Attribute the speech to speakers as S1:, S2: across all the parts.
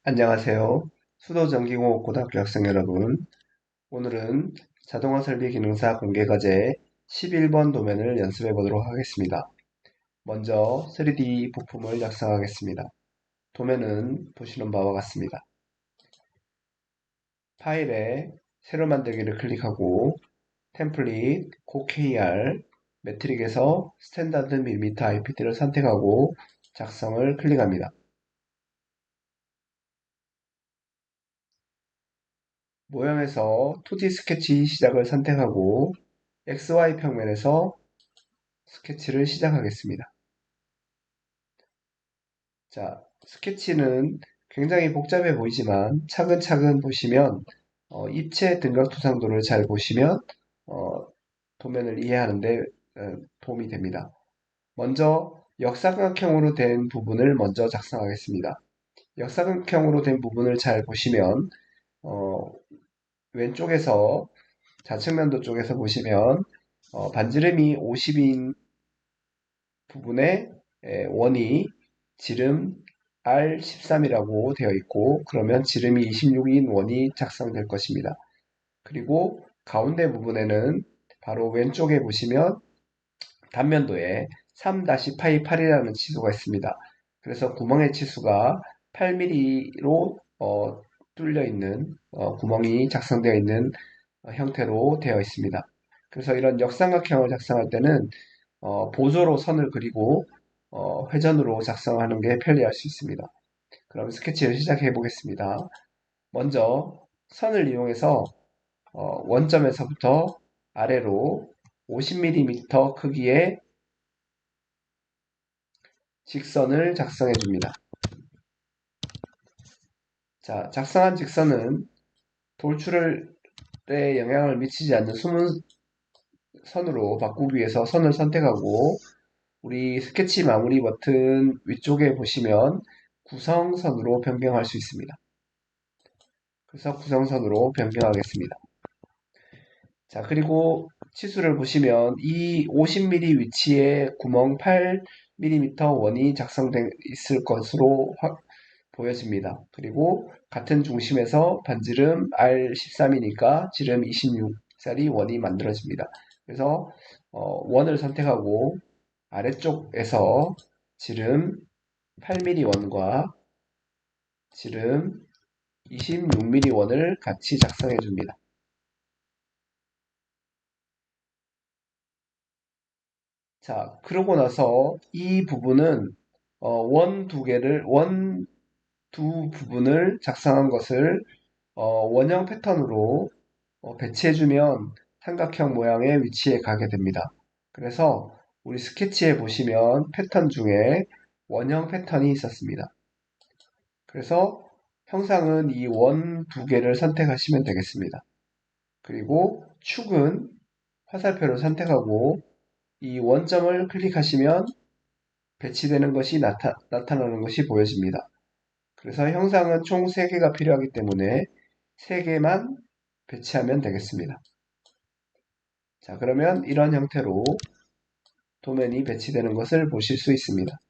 S1: 안녕하세요. 수도전기공업 고등학교 학생 여러분. 오늘은 자동화 설비 기능사 공개과제 11번 도면을 연습해 보도록 하겠습니다. 먼저 3D 부품을 작성하겠습니다. 도면은 보시는 바와 같습니다. 파일에 새로 만들기를 클릭하고 템플릿, 고KR, 매트릭에서 스탠다드 밀리미터 IPT를 선택하고 작성을 클릭합니다. 모형에서 2D 스케치 시작을 선택하고 XY 평면에서 스케치를 시작하겠습니다. 자, 스케치는 굉장히 복잡해 보이지만 차근차근 보시면 입체 등각 토상도를 잘 보시면 어, 도면을 이해하는데 도움이 됩니다. 먼저 역삼각형으로 된 부분을 먼저 작성하겠습니다. 역삼각형으로 된 부분을 잘 보시면 어, 왼쪽에서 좌측면도 쪽에서 보시면 반지름이 50인 부분에 원이 지름 R13이라고 되어 있고 그러면 지름이 26인 원이 작성될 것입니다. 그리고 가운데 부분에는 바로 왼쪽에 보시면 단면도에 3-파이8이라는 치수가 있습니다. 그래서 구멍의 치수가 8mm로 뚫려 있는 구멍이 작성되어 있는 형태로 되어 있습니다. 그래서 이런 역삼각형을 작성할 때는 보조로 선을 그리고 회전으로 작성하는 게 편리할 수 있습니다. 그럼 스케치를 시작해 보겠습니다. 먼저 선을 이용해서 원점에서부터 아래로 50mm 크기의 직선을 작성해 줍니다. 자, 작성한 직선은 돌출에 영향을 미치지 않는 숨은 선으로 바꾸기 위해서 선을 선택하고 우리 스케치 마무리 버튼 위쪽에 보시면 구성선으로 변경할 수 있습니다. 그래서 구성선으로 변경하겠습니다. 자, 그리고 치수를 보시면 이 50mm 위치에 구멍 8mm 원이 작성되어 있을 것으로 보여집니다. 그리고 같은 중심에서 반지름 R13이니까 지름 26짜리 원이 만들어집니다. 그래서 원을 선택하고 아래쪽에서 지름 8mm 원과 지름 26mm 원을 같이 작성해 줍니다. 자, 그러고 나서 이 부분은 원 두 부분을 작성한 것을 원형 패턴으로 배치해주면 삼각형 모양의 위치에 가게 됩니다. 그래서 우리 스케치에 보시면 패턴 중에 원형 패턴이 있었습니다. 그래서 형상은 이 원 두 개를 선택하시면 되겠습니다. 그리고 축은 화살표를 선택하고 이 원점을 클릭하시면 배치되는 것이 나타나는 것이 보여집니다. 그래서 형상은 총 3개가 필요하기 때문에 3개만 배치하면 되겠습니다. 자, 그러면 이런 형태로 도면이 배치되는 것을 보실 수 있습니다.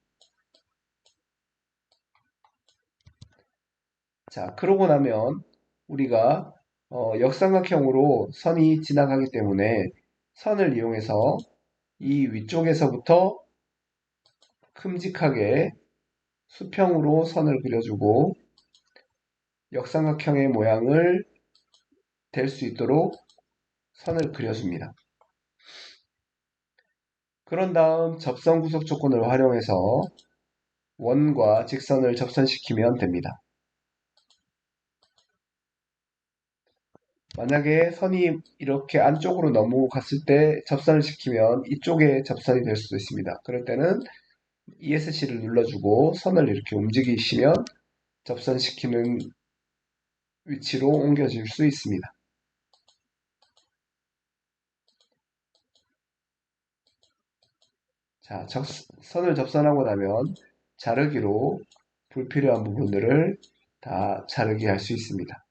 S1: 자, 그러고 나면 우리가 역삼각형으로 선이 지나가기 때문에 선을 이용해서 이 위쪽에서부터 큼직하게 수평으로 선을 그려주고 역삼각형의 모양을 될 수 있도록 선을 그려줍니다. 그런 다음 접선 구속 조건을 활용해서 원과 직선을 접선시키면 됩니다. 만약에 선이 이렇게 안쪽으로 넘어갔을 때 접선을 시키면 이쪽에 접선이 될 수도 있습니다. 그럴 때는 ESC를 눌러주고 선을 이렇게 움직이시면 접선시키는 위치로 옮겨질 수 있습니다. 자, 선을 접선하고 나면 자르기로 불필요한 부분들을 다 자르기 할 수 있습니다.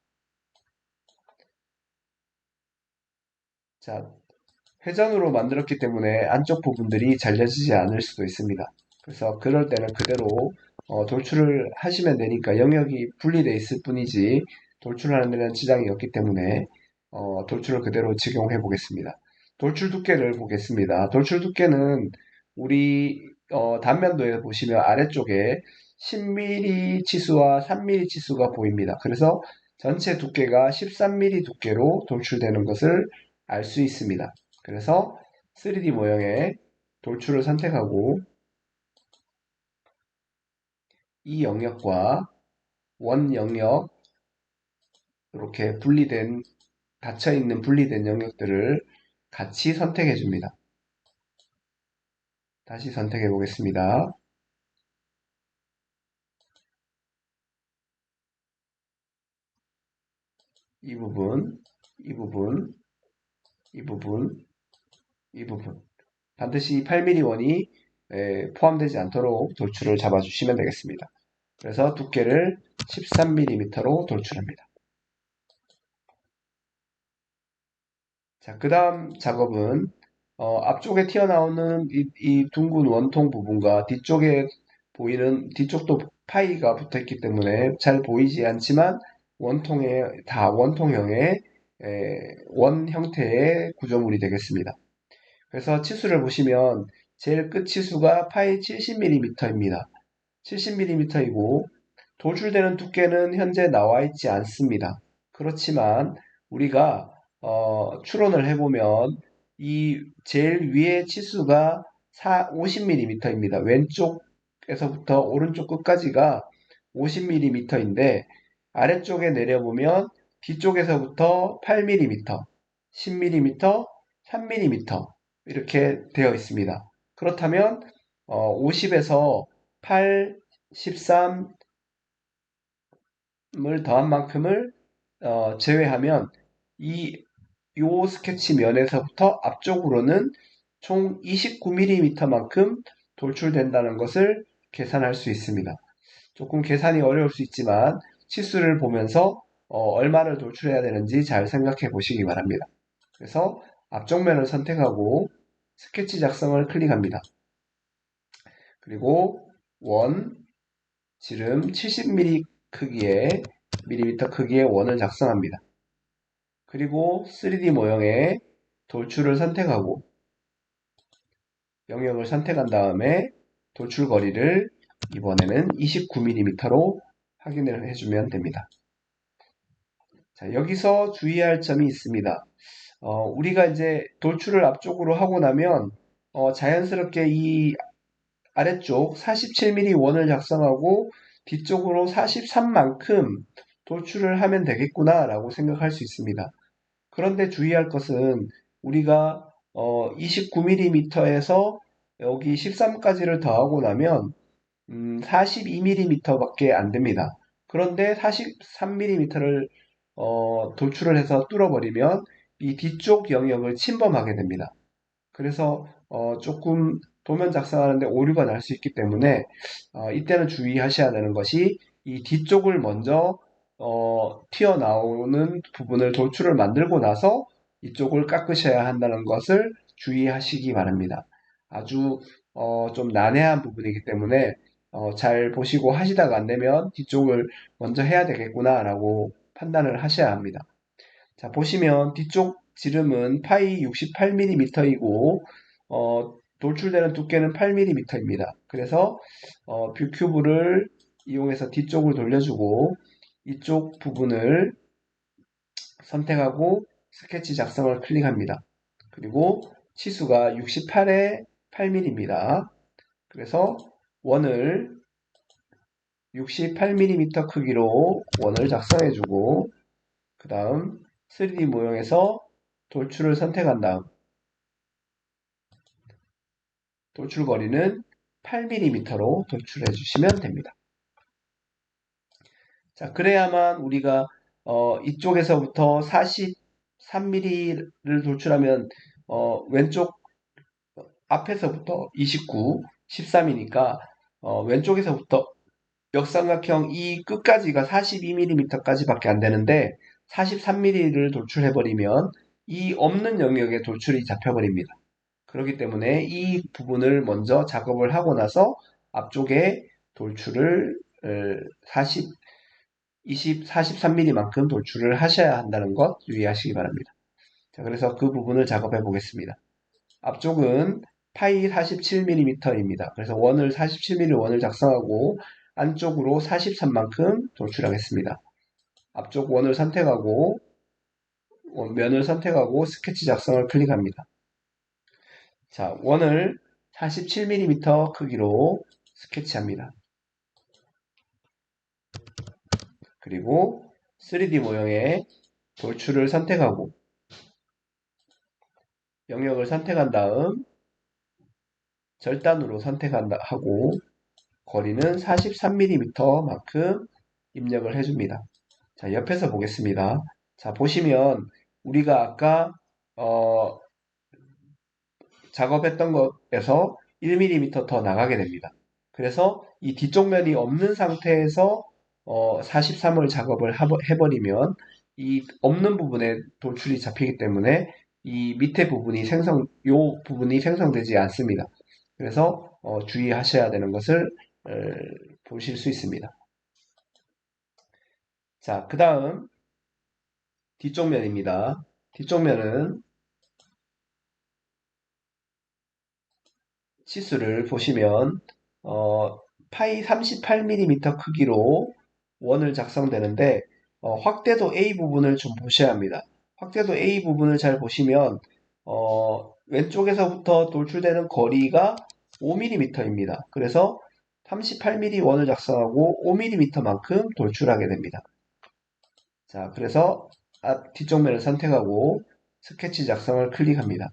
S1: 자, 회전으로 만들었기 때문에 안쪽 부분들이 잘려지지 않을 수도 있습니다. 그래서 그럴 때는 그대로 돌출을 하시면 되니까 영역이 분리되어 있을 뿐이지 돌출하는 데는 지장이 없기 때문에 돌출을 그대로 적용해 보겠습니다. 돌출 두께를 보겠습니다. 돌출 두께는 우리 단면도에 보시면 아래쪽에 10mm 치수와 3mm 치수가 보입니다. 그래서 전체 두께가 13mm 두께로 돌출되는 것을 알 수 있습니다. 그래서 3D 모형의 돌출을 선택하고 이 영역과 원 영역 이렇게 분리된 닫혀있는 분리된 영역들을 같이 선택해 줍니다. 다시 선택해 보겠습니다. 이 부분, 이 부분, 이 부분, 이 부분 반드시 8mm 원이 포함되지 않도록 돌출을 잡아주시면 되겠습니다. 그래서 두께를 13mm로 돌출합니다. 자, 그 다음 작업은 앞쪽에 튀어나오는 이 둥근 원통 부분과 뒤쪽에 보이는 뒤쪽도 파이가 붙어있기 때문에 잘 보이지 않지만 원통에 다 원통형의 원 형태의 구조물이 되겠습니다. 그래서 치수를 보시면 제일 끝 치수가 파이 70mm입니다. 70mm이고 도출되는 두께는 현재 나와 있지 않습니다. 그렇지만 우리가 추론을 해보면 이 제일 위의 치수가 50mm입니다. 왼쪽에서부터 오른쪽 끝까지가 50mm인데 아래쪽에 내려보면 뒤쪽에서부터 8mm, 10mm, 3mm 이렇게 되어 있습니다. 그렇다면 50에서 8, 13을 더한 만큼을 제외하면 요 스케치 면에서부터 앞쪽으로는 총 29mm만큼 돌출된다는 것을 계산할 수 있습니다. 조금 계산이 어려울 수 있지만 치수를 보면서 얼마를 돌출해야 되는지 잘 생각해 보시기 바랍니다. 그래서 앞쪽 면을 선택하고 스케치 작성을 클릭합니다. 그리고 원, 지름 70mm 크기의 밀리미터 크기의 원을 작성합니다. 그리고 3D 모형의 돌출을 선택하고 영역을 선택한 다음에 돌출 거리를 이번에는 29mm로 확인을 해주면 됩니다. 자, 여기서 주의할 점이 있습니다. 우리가 이제 돌출을 앞쪽으로 하고 나면 자연스럽게 이 아래쪽 47mm 원을 작성하고 뒤쪽으로 43만큼 돌출을 하면 되겠구나 라고 생각할 수 있습니다. 그런데 주의할 것은 우리가 29mm에서 여기 13까지를 더하고 나면 42mm 밖에 안 됩니다. 그런데 43mm를 돌출을 해서 뚫어버리면 이 뒤쪽 영역을 침범하게 됩니다. 그래서 조금 도면 작성하는데 오류가 날 수 있기 때문에 이때는 주의하셔야 되는 것이 이 뒤쪽을 먼저 튀어나오는 부분을 돌출을 만들고 나서 이쪽을 깎으셔야 한다는 것을 주의하시기 바랍니다. 아주 좀 난해한 부분이기 때문에 잘 보시고 하시다가 안 되면 뒤쪽을 먼저 해야 되겠구나 라고 판단을 하셔야 합니다. 자, 보시면 뒤쪽 지름은 파이 68mm이고 돌출되는 두께는 8mm입니다. 그래서 뷰 큐브를 이용해서 뒤쪽을 돌려주고 이쪽 부분을 선택하고 스케치 작성을 클릭합니다. 그리고 치수가 68에 8mm입니다. 그래서 원을 68mm 크기로 원을 작성해주고 그 다음 3D 모형에서 돌출을 선택한 다음 돌출 거리는 8mm로 돌출해 주시면 됩니다. 자, 그래야만 우리가 이쪽에서부터 43mm를 돌출하면 왼쪽 앞에서부터 29, 13이니까 왼쪽에서부터 역삼각형 이 끝까지가 42mm까지 밖에 안 되는데 43mm를 돌출해버리면 이 없는 영역에 돌출이 잡혀버립니다. 그렇기 때문에 이 부분을 먼저 작업을 하고 나서 앞쪽에 돌출을 43mm만큼 돌출을 하셔야 한다는 것 유의하시기 바랍니다. 자, 그래서 그 부분을 작업해 보겠습니다. 앞쪽은 파이 47mm입니다. 그래서 원을 47mm 원을 작성하고 안쪽으로 43만큼 돌출하겠습니다. 앞쪽 원을 선택하고 면을 선택하고 스케치 작성을 클릭합니다. 자, 원을 47mm 크기로 스케치합니다. 그리고 3D 모형의 돌출을 선택하고 영역을 선택한 다음 절단으로 선택하고 거리는 43mm만큼 입력을 해줍니다. 자, 옆에서 보겠습니다. 자, 보시면 우리가 아까 작업했던 것에서 1mm 더 나가게 됩니다. 그래서 이 뒤쪽 면이 없는 상태에서 43을 작업을 해버리면 이 없는 부분에 돌출이 잡히기 때문에 이 밑에 부분이 요 부분이 생성되지 않습니다. 그래서 주의하셔야 되는 것을 보실 수 있습니다. 자, 그 다음 뒤쪽 면입니다. 뒤쪽 면은 치수를 보시면 파이 38mm 크기로 원을 작성되는데 확대도 A 부분을 좀 보셔야 합니다. 확대도 A 부분을 잘 보시면 왼쪽에서부터 돌출되는 거리가 5mm입니다. 그래서 38mm 원을 작성하고 5mm만큼 돌출하게 됩니다. 자, 그래서 뒤쪽 면을 선택하고 스케치 작성을 클릭합니다.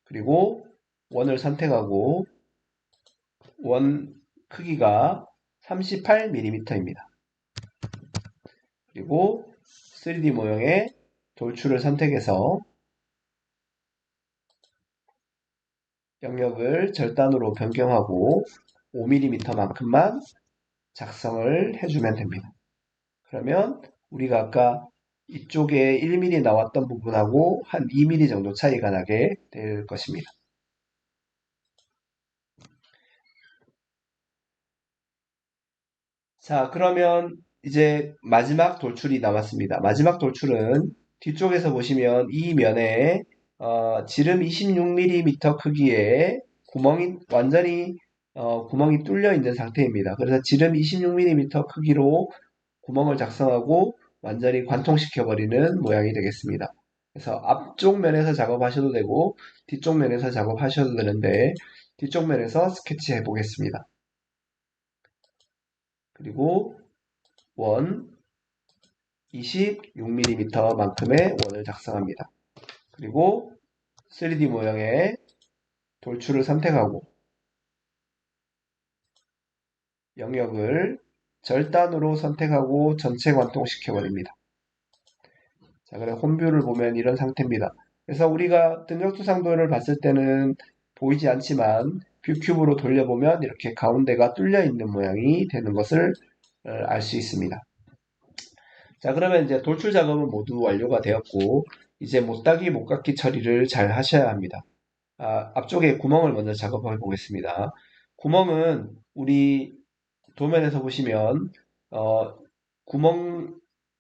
S1: 그리고 원을 선택하고 원 크기가 38mm입니다. 그리고 3D 모형의 돌출을 선택해서 영역을 절단으로 변경하고 5mm만큼만 작성을 해주면 됩니다. 그러면 우리가 아까 이쪽에 1mm 나왔던 부분하고 한 2mm 정도 차이가 나게 될 것입니다. 자, 그러면 이제 마지막 돌출이 남았습니다. 마지막 돌출은 뒤쪽에서 보시면 이 면에 지름 26mm 크기의 구멍이 완전히 구멍이 뚫려 있는 상태입니다. 그래서 지름 26mm 크기로 구멍을 작성하고 완전히 관통시켜 버리는 모양이 되겠습니다. 그래서 앞쪽 면에서 작업하셔도 되고 뒤쪽 면에서 작업하셔도 되는데 뒤쪽 면에서 스케치해 보겠습니다. 그리고 원 26mm만큼의 원을 작성합니다. 그리고 3D 모형의 돌출을 선택하고 영역을 절단으로 선택하고 전체 관통시켜 버립니다. 자, 그래 홈뷰를 보면 이런 상태입니다. 그래서 우리가 등력투상도를 봤을 때는 보이지 않지만 뷰큐브로 돌려보면 이렇게 가운데가 뚫려 있는 모양이 되는 것을 알 수 있습니다. 자, 그러면 이제 돌출 작업은 모두 완료가 되었고 이제 못따기 못깎기 처리를 잘 하셔야 합니다. 앞쪽에 구멍을 먼저 작업해 보겠습니다. 구멍은 우리 도면에서 보시면 구멍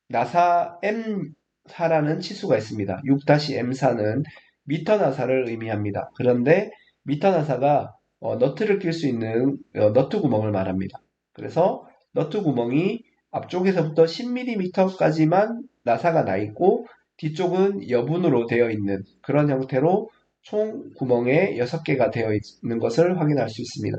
S1: 나사 M4라는 치수가 있습니다. 6-M4는 미터 나사를 의미합니다. 그런데 미터 나사가 너트를 낄 수 있는 너트 구멍을 말합니다. 그래서 너트 구멍이 앞쪽에서부터 10mm까지만 나사가 나 있고 뒤쪽은 여분으로 되어 있는 그런 형태로 총 구멍에 6개가 되어 있는 것을 확인할 수 있습니다.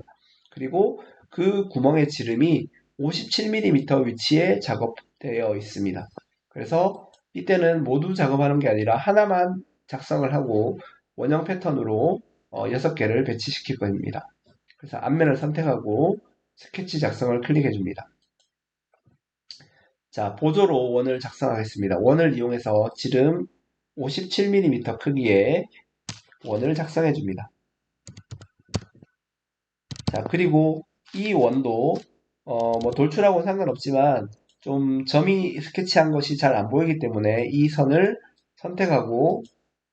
S1: 그리고 그 구멍의 지름이 57mm 위치에 작업되어 있습니다. 그래서 이때는 모두 작업하는 게 아니라 하나만 작성을 하고 원형 패턴으로 6개를 배치시킬 겁니다. 그래서 앞면을 선택하고 스케치 작성을 클릭해 줍니다. 자, 보조로 원을 작성하겠습니다. 원을 이용해서 지름 57mm 크기의 원을 작성해 줍니다. 자, 그리고 이 원도 뭐 돌출하고는 상관없지만 좀 점이 스케치한 것이 잘 안 보이기 때문에 이 선을 선택하고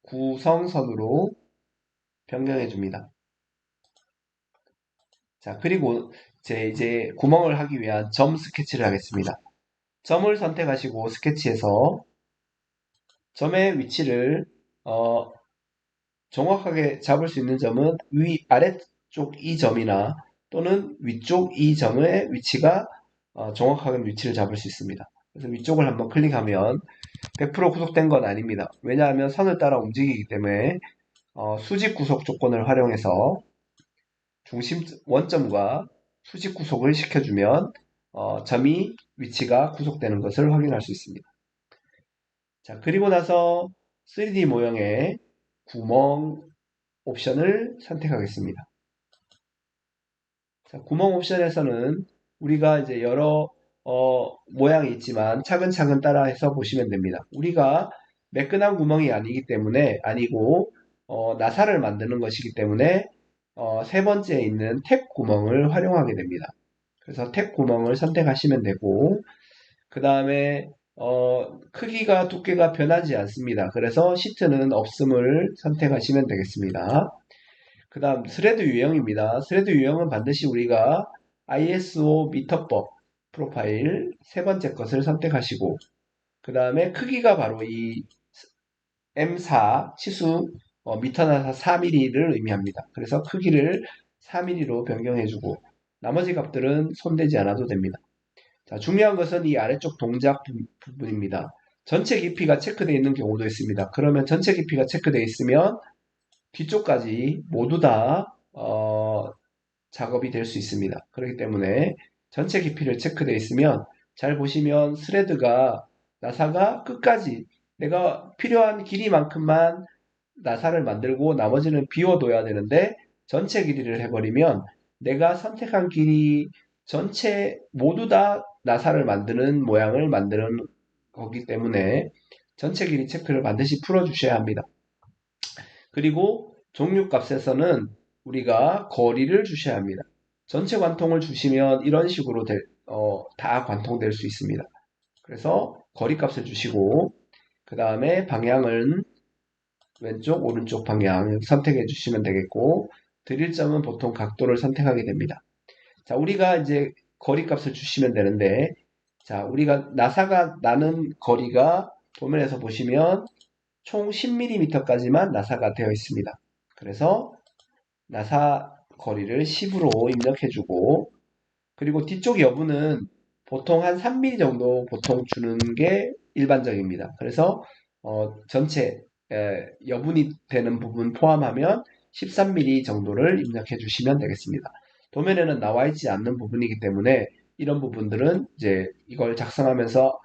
S1: 구성선으로 변경해 줍니다. 자, 그리고 이제 구멍을 하기 위한 점 스케치를 하겠습니다. 점을 선택하시고 스케치에서 점의 위치를 어, 정확하게 잡을 수 있는 점은 아래쪽 이 점이나 또는 위쪽 이 점의 위치가 정확하게 위치를 잡을 수 있습니다. 그래서 위쪽을 한번 클릭하면 100% 구속된 건 아닙니다. 왜냐하면 선을 따라 움직이기 때문에 수직 구속 조건을 활용해서 중심 원점과 수직 구속을 시켜주면 점이 위치가 구속되는 것을 확인할 수 있습니다. 자, 그리고 나서 3D 모형의 구멍 옵션을 선택하겠습니다. 자, 구멍 옵션에서는 우리가 이제 여러 모양이 있지만 차근차근 따라해서 보시면 됩니다. 우리가 매끈한 구멍이 아니고 나사를 만드는 것이기 때문에 세 번째에 있는 탭 구멍을 활용하게 됩니다. 그래서 탭 구멍을 선택하시면 되고 그 다음에 크기가 두께가 변하지 않습니다. 그래서 시트는 없음을 선택하시면 되겠습니다. 그 다음 스레드 유형입니다. 스레드 유형은 반드시 우리가 ISO 미터법 프로파일 세 번째 것을 선택하시고 그 다음에 크기가 바로 이 M4 치수 미터나사 4mm를 의미합니다. 그래서 크기를 4mm로 변경해주고 나머지 값들은 손대지 않아도 됩니다. 자, 중요한 것은 이 아래쪽 동작 부분입니다. 전체 깊이가 체크되어 있는 경우도 있습니다. 그러면 전체 깊이가 체크되어 있으면 뒤쪽까지 모두 다 작업이 될 수 있습니다. 그렇기 때문에 전체 깊이를 체크되어 있으면 잘 보시면 스레드가 나사가 끝까지 내가 필요한 길이만큼만 나사를 만들고 나머지는 비워둬야 되는데 전체 길이를 해버리면 내가 선택한 길이 전체 모두 다 나사를 만드는 모양을 만드는 거기 때문에 전체 길이 체크를 반드시 풀어주셔야 합니다. 그리고 종류값에서는 우리가 거리를 주셔야 합니다. 전체 관통을 주시면 이런 식으로 다 관통될 수 있습니다. 그래서 거리값을 주시고 그 다음에 방향은 왼쪽 오른쪽 방향 선택해 주시면 되겠고 드릴 점은 보통 각도를 선택하게 됩니다. 자, 우리가 이제 거리값을 주시면 되는데 자, 우리가 나사가 나는 거리가 도면에서 보시면 총 10mm까지만 나사가 되어 있습니다. 그래서 나사 거리를 10으로 입력해주고 그리고 뒤쪽 여분은 보통 한 3mm 정도 보통 주는 게 일반적입니다. 그래서 전체 여분이 되는 부분 포함하면 13mm 정도를 입력해 주시면 되겠습니다. 도면에는 나와 있지 않는 부분이기 때문에 이런 부분들은 이제 이걸 작성하면서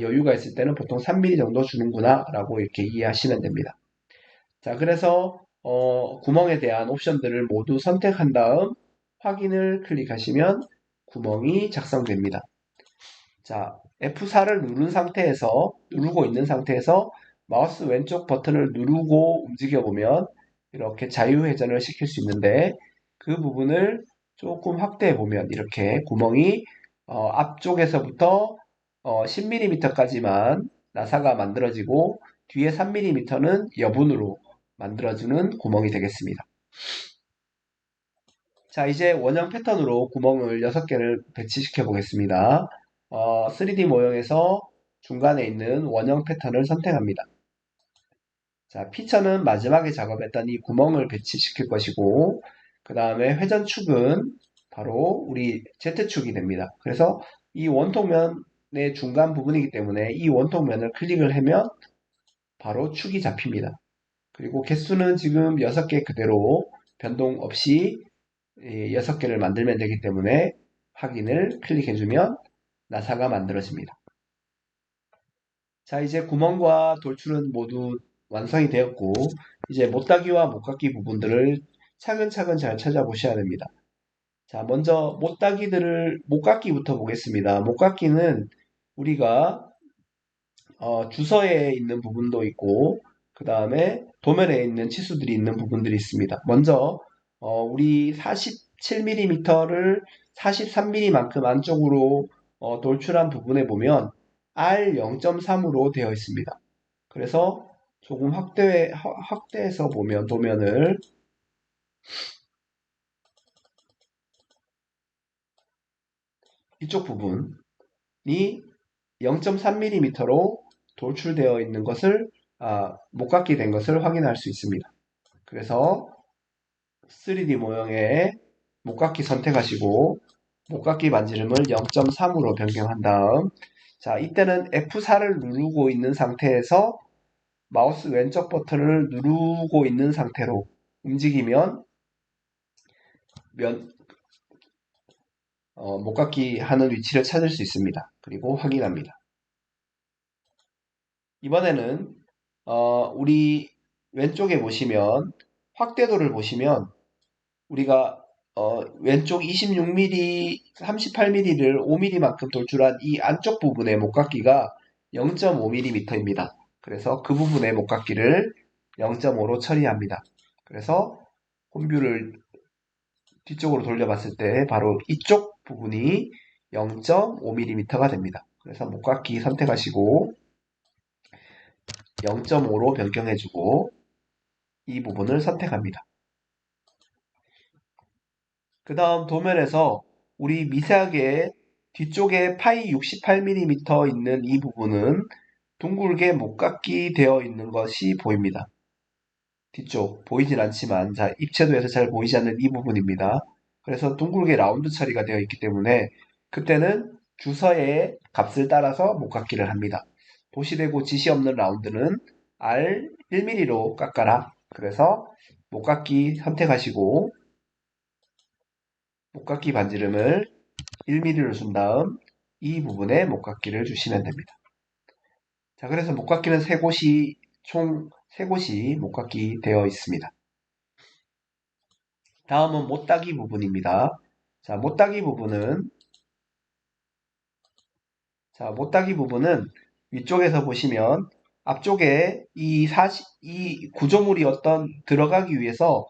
S1: 여유가 있을 때는 보통 3mm 정도 주는구나 라고 이렇게 이해하시면 됩니다. 자, 그래서 구멍에 대한 옵션들을 모두 선택한 다음 확인을 클릭하시면 구멍이 작성됩니다. 자, F4를 누르고 있는 상태에서 마우스 왼쪽 버튼을 누르고 움직여 보면 이렇게 자유회전을 시킬 수 있는데 그 부분을 조금 확대해 보면 이렇게 구멍이 앞쪽에서부터 10mm까지만 나사가 만들어지고 뒤에 3mm는 여분으로 만들어주는 구멍이 되겠습니다. 자, 이제 원형 패턴으로 구멍을 6개를 배치시켜 보겠습니다. 3D 모형에서 중간에 있는 원형 패턴을 선택합니다. 자, 피처는 마지막에 작업했던 이 구멍을 배치시킬 것이고, 그 다음에 회전축은 바로 우리 Z축이 됩니다. 그래서 이 원통면의 중간 부분이기 때문에 이 원통면을 클릭을 하면 바로 축이 잡힙니다. 그리고 개수는 지금 6개 그대로 변동 없이 6개를 만들면 되기 때문에 확인을 클릭해주면 나사가 만들어집니다. 자, 이제 구멍과 돌출은 모두 완성이 되었고 이제 못따기와 못깎기 부분들을 차근차근 잘 찾아보셔야 됩니다. 자, 먼저 못깎기부터 보겠습니다. 못깎기는 우리가 주서에 있는 부분도 있고 그 다음에 도면에 있는 치수들이 있는 부분들이 있습니다. 먼저 우리 47mm를 43mm만큼 안쪽으로 돌출한 부분에 보면 R 0.3으로 되어 있습니다. 그래서 조금 확대해서 보면 도면을 이쪽 부분이 0.3mm로 돌출되어 있는 것을 목깎이 된 것을 확인할 수 있습니다. 그래서 3D 모형의 목깎이 선택하시고 목깎이 반지름을 0.3으로 변경한 다음 자 이때는 F4를 누르고 있는 상태에서 마우스 왼쪽 버튼을 누르고 있는 상태로 움직이면 면, 목깎이 하는 위치를 찾을 수 있습니다. 그리고 확인합니다. 이번에는 우리 왼쪽에 보시면 확대도를 보시면 우리가 왼쪽 26mm, 38mm를 5mm만큼 돌출한 이 안쪽 부분의 목깎이가 0.5mm입니다. 그래서 그 부분의 목깎이를 0.5로 처리합니다. 그래서 홈뷰를 뒤쪽으로 돌려봤을 때 바로 이쪽 부분이 0.5mm가 됩니다. 그래서 목깎이 선택하시고 0.5로 변경해주고 이 부분을 선택합니다. 그 다음 도면에서 우리 미세하게 뒤쪽에 파이 68mm 있는 이 부분은 둥글게 목깎이 되어 있는 것이 보입니다. 뒤쪽 보이진 않지만 자 입체도에서 잘 보이지 않는 이 부분입니다. 그래서 둥글게 라운드 처리가 되어 있기 때문에 그때는 주서의 값을 따라서 목깎이를 합니다. 도시되고 지시 없는 라운드는 R 1mm로 깎아라. 그래서 목깎이 선택하시고 목깎이 반지름을 1mm로 준 다음 이 부분에 목깎이를 주시면 됩니다. 자, 그래서 목깎이는 총 3곳이 목깎이 되어 있습니다. 다음은 못따기 부분입니다. 자, 못따기 부분은 위쪽에서 보시면 앞쪽에 이 구조물이 들어가기 위해서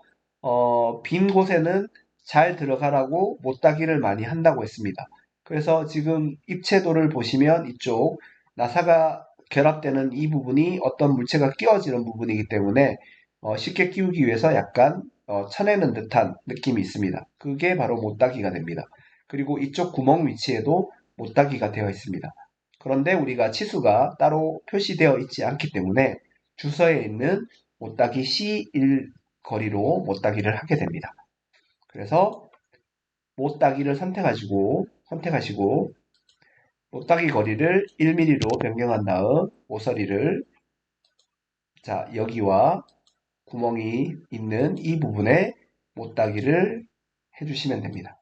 S1: 빈 곳에는 잘 들어가라고 못따기를 많이 한다고 했습니다. 그래서 지금 입체도를 보시면 이쪽 나사가 결합되는 이 부분이 어떤 물체가 끼워지는 부분이기 때문에 쉽게 끼우기 위해서 약간 쳐내는 듯한 느낌이 있습니다. 그게 바로 못따기가 됩니다. 그리고 이쪽 구멍 위치에도 못따기가 되어 있습니다. 그런데 우리가 치수가 따로 표시되어 있지 않기 때문에 주서에 있는 못따기 C1 거리로 못따기를 하게 됩니다. 그래서 못따기를 선택하시고 못따기 거리를 1mm로 변경한 다음 모서리를 자 여기와 구멍이 있는 이 부분에 못따기를 해주시면 됩니다.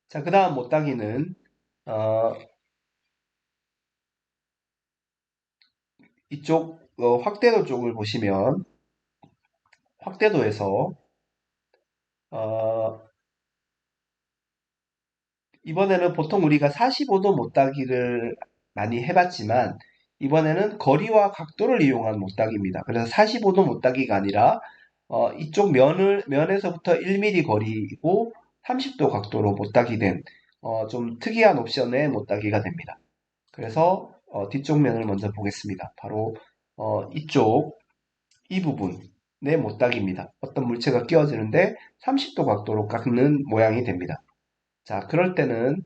S1: 자, 그 다음 못따기는 이쪽 확대도 쪽을 보시면 확대도에서 어, 이번에는 보통 우리가 45도 못따기를 많이 해봤지만 이번에는 거리와 각도를 이용한 못따기입니다. 그래서 45도 못따기가 아니라 이쪽 면에서부터 1mm 거리고 30도 각도로 못따기 된 좀 특이한 옵션의 못따기가 됩니다. 그래서 뒤쪽 면을 먼저 보겠습니다. 바로 이 부분의 못따기입니다. 어떤 물체가 끼워지는데 30도 각도로 깎는 모양이 됩니다. 자, 그럴 때는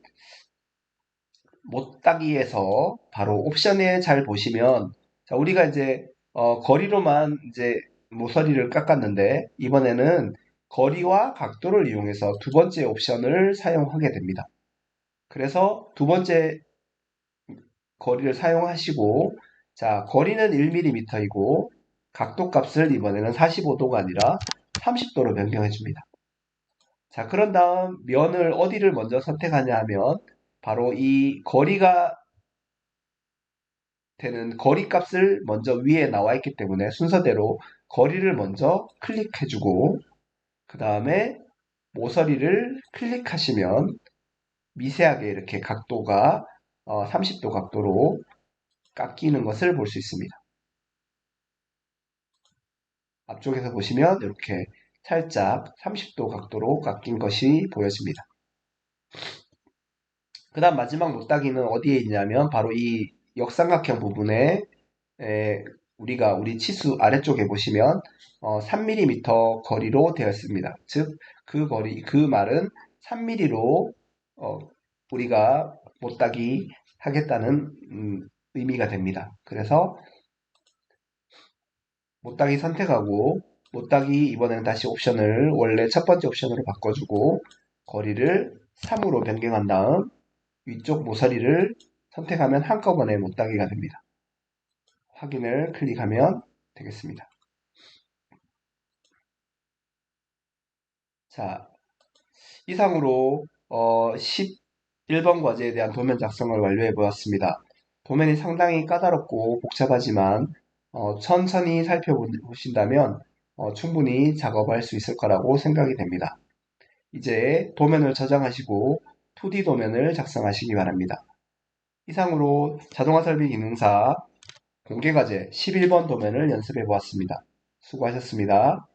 S1: 못따기에서 바로 옵션에 잘 보시면 자, 우리가 이제 거리로만 이제 모서리를 깎았는데 이번에는 거리와 각도를 이용해서 두 번째 옵션을 사용하게 됩니다. 그래서 두 번째 거리를 사용하시고 자, 거리는 1mm이고 각도 값을 이번에는 45도가 아니라 30도로 변경해 줍니다. 자, 그런 다음 면을 어디를 먼저 선택하냐 하면 바로 이 거리가 되는 거리 값을 먼저 위에 나와 있기 때문에 순서대로 거리를 먼저 클릭해주고 그 다음에 모서리를 클릭하시면 미세하게 이렇게 각도가 30도 각도로 깎이는 것을 볼 수 있습니다. 앞쪽에서 보시면 이렇게 살짝 30도 각도로 깎인 것이 보여집니다. 그 다음 마지막 못따기는 어디에 있냐면 바로 이 역삼각형 부분에 우리 치수 아래쪽에 보시면 3mm 거리로 되어 있습니다. 즉, 그 말은 3mm로 우리가 못따기 하겠다는 의미가 됩니다. 그래서 못따기 선택하고 못따기 이번에는 다시 옵션을 원래 첫 번째 옵션으로 바꿔주고 거리를 3으로 변경한 다음 위쪽 모서리를 선택하면 한꺼번에 못따기가 됩니다. 확인을 클릭하면 되겠습니다. 자, 이상으로 11번 과제에 대한 도면 작성을 완료해 보았습니다. 도면이 상당히 까다롭고 복잡하지만 천천히 살펴보신다면 충분히 작업할 수 있을 거라고 생각이 됩니다. 이제 도면을 저장하시고 2D 도면을 작성하시기 바랍니다. 이상으로 자동화 설비 기능사 공개과제 11번 도면을 연습해 보았습니다. 수고하셨습니다.